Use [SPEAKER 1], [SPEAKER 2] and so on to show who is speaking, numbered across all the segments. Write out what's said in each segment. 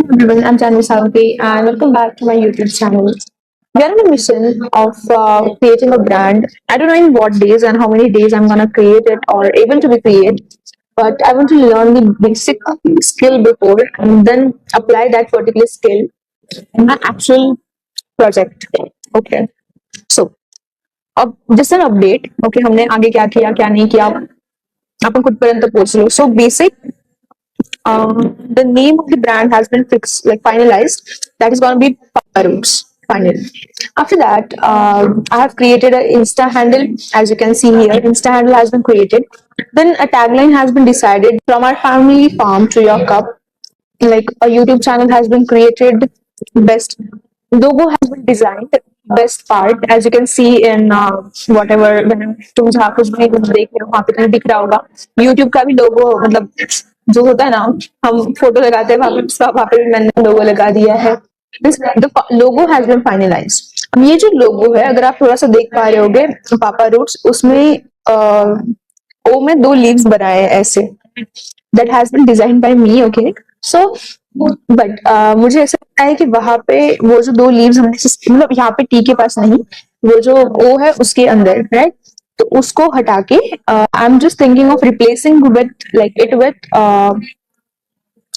[SPEAKER 1] Everyone, I'm Janvi Savati and welcome back to my YouTube channel. We are on a mission of creating a brand. I don't know in what days and how many days I'm gonna create it or able to be created, but I want to learn the basic skill before and then apply that particular skill in my actual project. Okay. So अब just an update. Okay, हमने आगे क्या किया क्या नहीं किया आपण कुठपर्यंत पोहोचलो. So basic the name of the brand has been fixed, like finalized. That is going to be Papa Roots. Finally. After that, I have created an Insta handle. As you can see here, Insta handle has been created. Then a tagline has been decided from our family farm to your cup. Like a YouTube channel has been created. Best logo has been designed. Best part, as you can see in whatever तुम जहाँ कुछ भी देख रहे हो वहाँ पे तुम्हें दिख रहा होगा YouTube का भी लोगो मतलब जो होता है ना हम फोटो लगाते हैं वहाँ पे भी मैंने लोगो लगा दिया है. The logo has been finalized. अब ये जो लोगो है अगर आप थोड़ा सा देख पा रहे होगे पापा रूट्स उसमें ओ में दो लीव्स बनाए हैं ऐसे. That has been designed by me. Okay. So but मुझे ऐसा लगता है कि वहां पे वो जो दो लीव्स हमने मतलब यहाँ पे टी के पास नहीं वो जो ओ है उसके अंदर राइट तो उसको हटा के I am just thinking of replacing with like it with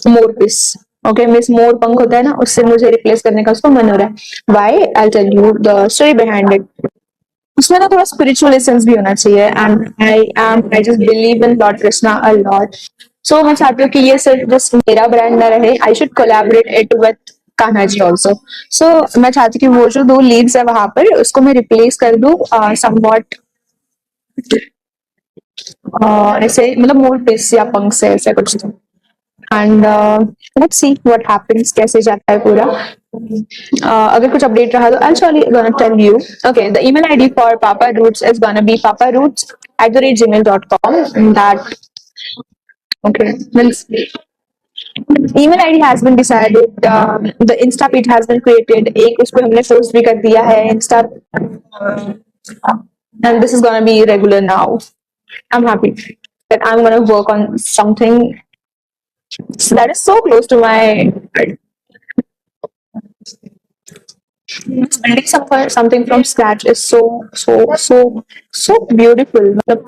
[SPEAKER 1] मोर पीस. ओके मीन्स मोर पंख होता है ना उससे मुझे रिप्लेस करने का उसको मन हो रहा है. Why I tell you the story behind it. उसमें ना थोड़ा स्पिरिचुअल एसेंस भी होना चाहिए and I just believe in Lord Krishna a lot. So मैं चाहती हूँ कि ये सिर्फ जस्ट मेरा ब्रांड ना रहे. I should collaborate it with Kanha ji also. So मैं चाहती हूँ कि वो जो दो लीव्स है वहां पर उसको मैं रिप्लेस कर दूँ समवॉट ऐसे मतलब मोर पीस या पंख से ऐसा कुछ. And let's see what happens कैसे जाता है पूरा. अगर कुछ अपडेट रहा तो I'll surely gonna tell you. Okay, the email ID for Papa Roots is gonna be paparoots@gmail.com. That okay. Means email ID has been decided. The Insta page has been created. एक उस पे हमने post भी कर दिया है Insta. And this is gonna be regular now. I'm happy that I'm gonna work on something that is so close to my building something from scratch is so beautiful. मतलब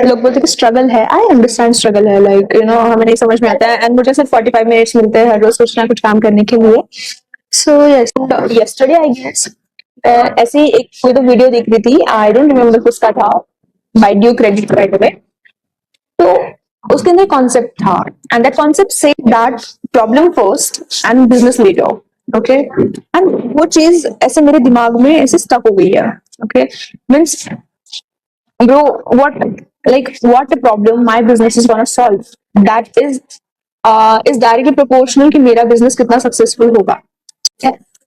[SPEAKER 1] लोग बोलते हैं कि स्ट्रगल है. आई अंडरस्टैंड स्ट्रगल है like you know हमें नहीं समझ में आता है एंड मुझे सिर्फ 45 मिनट्स मिलते हैं हर रोज कुछ ना कुछ काम करने के लिए. सो यस्टरडे आई गेस ऐसे ही एक कोई तो वीडियो देख रही थी. आई डोंट रिमेम्बर किसका था. By due credit right away. तो उसके अंदर कॉन्सेप्ट था एंड दैट कॉन्सेप्ट से that problem first and business later. Okay and वो चीज ऐसे मेरे दिमाग में ऐसे स्टक हो गई है. Okay means bro what like what the problem my business is gonna solve that is directly proportional कि मेरा business कितना successful होगा.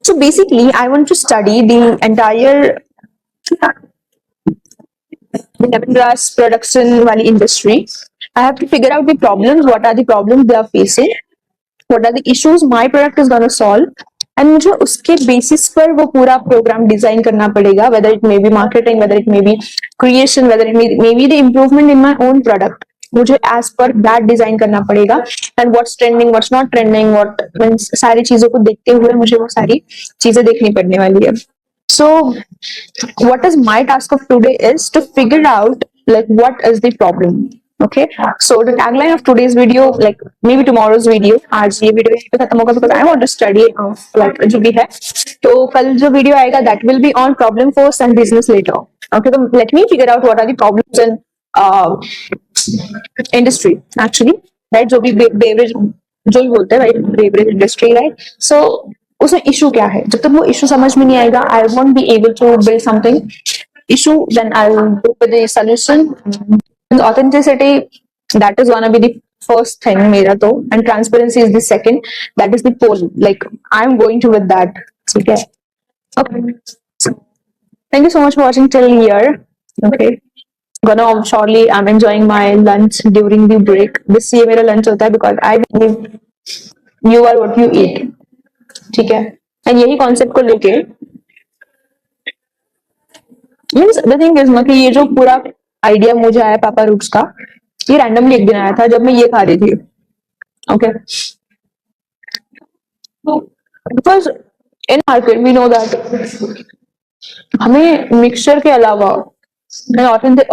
[SPEAKER 1] So basically I want to study the entire lemongrass production वाली industry. I have to figure out the problems, what are the problems they are facing, what are the issues my product is gonna solve, and मुझे उसके basis पर वो पूरा programme design करना पड़ेगा. whether it may be marketing, whether it may be creation, whether it may be the improvement in my own product. मुझे as per that design करना पड़ेगा and what's trending what's not trending what means सारी चीजों को देखते हुए मुझे वो सारी चीजें देखनी पड़ने वाली है. So what is my task of today is to figure out like what is the problem. Okay, so the tagline of today's video, like maybe tomorrow's video, आज ये video यहीं पे खत्म होगा because I want to study like जो भी है. तो कल जो video आएगा that will be on problem first and business later. Okay, so let me figure out what are the problems in industry actually, right? जो भी beverage जो भी बोलते हैं right, beverage industry, right? So उसमें इशू क्या है. जब तक वो इशू समझ में नहीं आएगा I won't be able to build something issue, then I'll go with the solution. Authenticity, that is gonna be the first thing मेरा तो, and transparency is the second. That is the pole. Like I'm going to with that. Okay. Okay. So, thank you so much for watching till here. Okay. Gonna shortly I'm enjoying my lunch during the break. This ये मेरा lunch होता है because I believe you are what you eat. ठीक है. And यही concept को लेके means the thing is ना कि ये जो पूरा आइडिया मुझे आया पापा रूट्स का ये रैंडमली एक दिन आया था जब मैं ये खा रही थी. Okay Because in market we know that हमें मिक्सचर के अलावा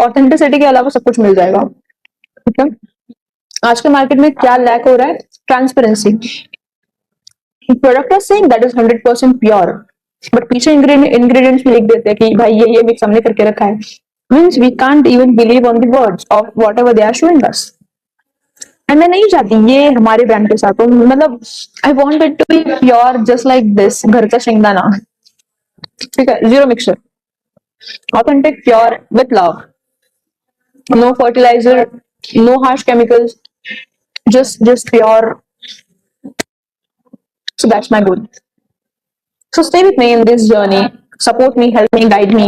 [SPEAKER 1] ऑथेंटिसिटी के अलावा सब कुछ मिल जाएगा, ठीक है। आज के मार्केट में क्या लैक हो रहा है? Transparency. Product are saying that is 100% pure, but पीछे इंग्रेडिएंट्स में लिख देते हैं कि भाई ये मिक्स हमने करके रखा है। Means we can't even believe on the words of whatever they are showing us. And मैं नहीं चाहती ये हमारे ब्रांड के साथ हो, मतलब I want it to be pure just like this, घर का शेंगदाना, ठीक है, zero mixture, authentic pure with love, no fertilizer, no harsh chemicals, just pure. So that's my goal. So stay with me in this journey, support me, help me, guide me.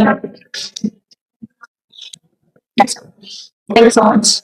[SPEAKER 1] That's all. Thank you so much.